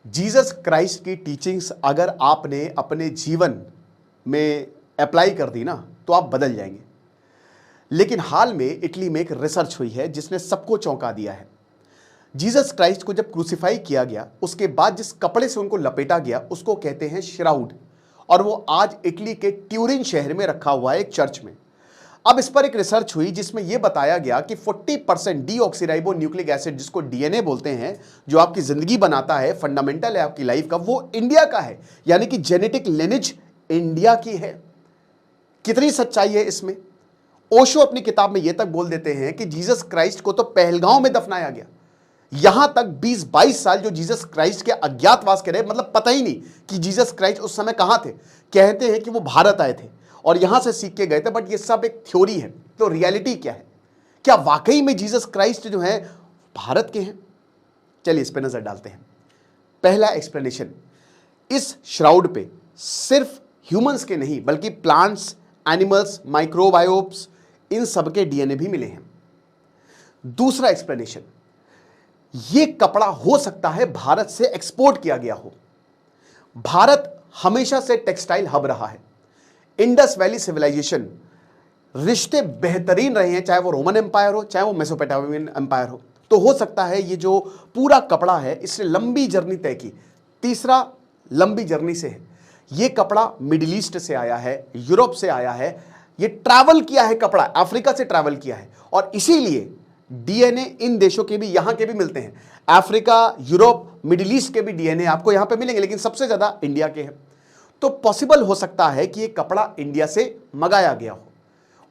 Jesus Christ की teachings अगर आपने अपने जीवन में अप्लाई कर दी ना तो आप बदल जाएंगे। लेकिन हाल में इटली में एक रिसर्च हुई है जिसने सबको चौंका दिया है। जीसस क्राइस्ट को जब क्रूसिफाई किया गया उसके बाद जिस कपड़े से उनको लपेटा गया उसको कहते हैं श्राउड, और वो आज इटली के ट्यूरिन शहर में रखा हुआ है एक चर्च में। अब इस पर एक रिसर्च हुई जिसमें यह बताया गया कि 40% डीऑक्सीराइबो न्यूक्लिक एसिड, जिसको डीएनए बोलते हैं, जो आपकी जिंदगी बनाता है, फंडामेंटल है आपकी लाइफ का, वो इंडिया का है। यानी कि जेनेटिक लिनेज इंडिया की है। कितनी सच्चाई है इसमें? ओशो अपनी किताब में यह तक बोल देते हैं कि जीसस क्राइस्ट को तो पहलगांव में दफनाया गया। यहां तक 20-22 साल जो जीसस क्राइस्ट के अज्ञातवास के रहे, मतलब पता ही नहीं कि जीसस क्राइस्ट उस समय कहां थे। कहते हैं कि वो भारत आए थे और यहां से सीख के गए थे, बट ये सब एक थ्योरी है। तो रियलिटी क्या है? क्या वाकई में जीसस क्राइस्ट जो है भारत के हैं? चलिए इस पे नजर डालते हैं। पहला एक्सप्लेनेशन, इस श्राउड पे सिर्फ ह्यूमंस के नहीं बल्कि प्लांट्स, एनिमल्स, माइक्रोबायोट्स, इन सब के डीएनए भी मिले हैं। दूसरा एक्सप्लेनेशन, ये कपड़ा हो सकता है भारत से एक्सपोर्ट किया गया हो। भारत हमेशा से टेक्सटाइल हब रहा है। इंडस वैली सिविलाइजेशन, रिश्ते बेहतरीन रहे हैं, चाहे वो रोमन एम्पायर हो चाहे वो मेसोपोटामियन एम्पायर हो। तो हो सकता है ये जो पूरा कपड़ा है इसने लंबी जर्नी तय की। तीसरा, लंबी जर्नी से है, ये कपड़ा मिडिल ईस्ट से आया है, यूरोप से आया है, ये ट्रैवल किया है, कपड़ा अफ्रीका से ट्रैवल किया है, और इसीलिए डीएनए इन देशों के भी, यहां के भी मिलते हैं। अफ्रीका, यूरोप, मिडिल ईस्ट के भी डीएनए आपको यहां पे मिलेंगे, लेकिन सबसे ज्यादा इंडिया के हैं। तो पॉसिबल हो सकता है कि ये कपड़ा इंडिया से मंगाया गया हो।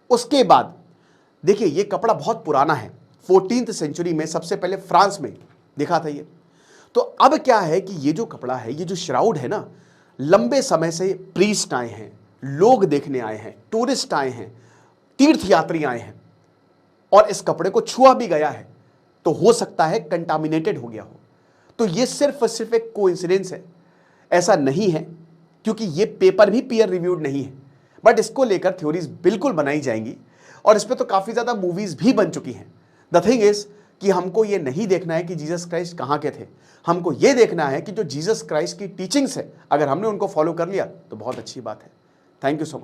उसके बाद देखिए, ये कपड़ा बहुत पुराना है, 14th सेंचुरी में सबसे पहले फ्रांस में दिखा था ये। तो अब क्या है कि ये जो कपड़ा है, ये जो श्राउड है ना, लंबे समय से प्रीस्ट आए हैं, लोग देखने आए हैं, टूरिस्ट आए हैं, तीर्थयात्री आए हैं, और इस कपड़े को छुआ भी गया है। तो हो सकता है कंटामिनेटेड हो गया हो। तो ये सिर्फ और सिर्फ एक कोइंसिडेंस है, ऐसा नहीं है, क्योंकि ये पेपर भी पीयर रिव्यूड नहीं है। बट इसको लेकर थ्योरीज बिल्कुल बनाई जाएंगी, और इस पर तो काफी ज्यादा मूवीज भी बन चुकी हैं। द थिंग इज कि हमको ये नहीं देखना है कि जीसस क्राइस्ट कहां के थे, हमको ये देखना है कि जो जीसस क्राइस्ट की टीचिंग्स है, अगर हमने उनको फॉलो कर लिया तो बहुत अच्छी बात है। Thank you so much.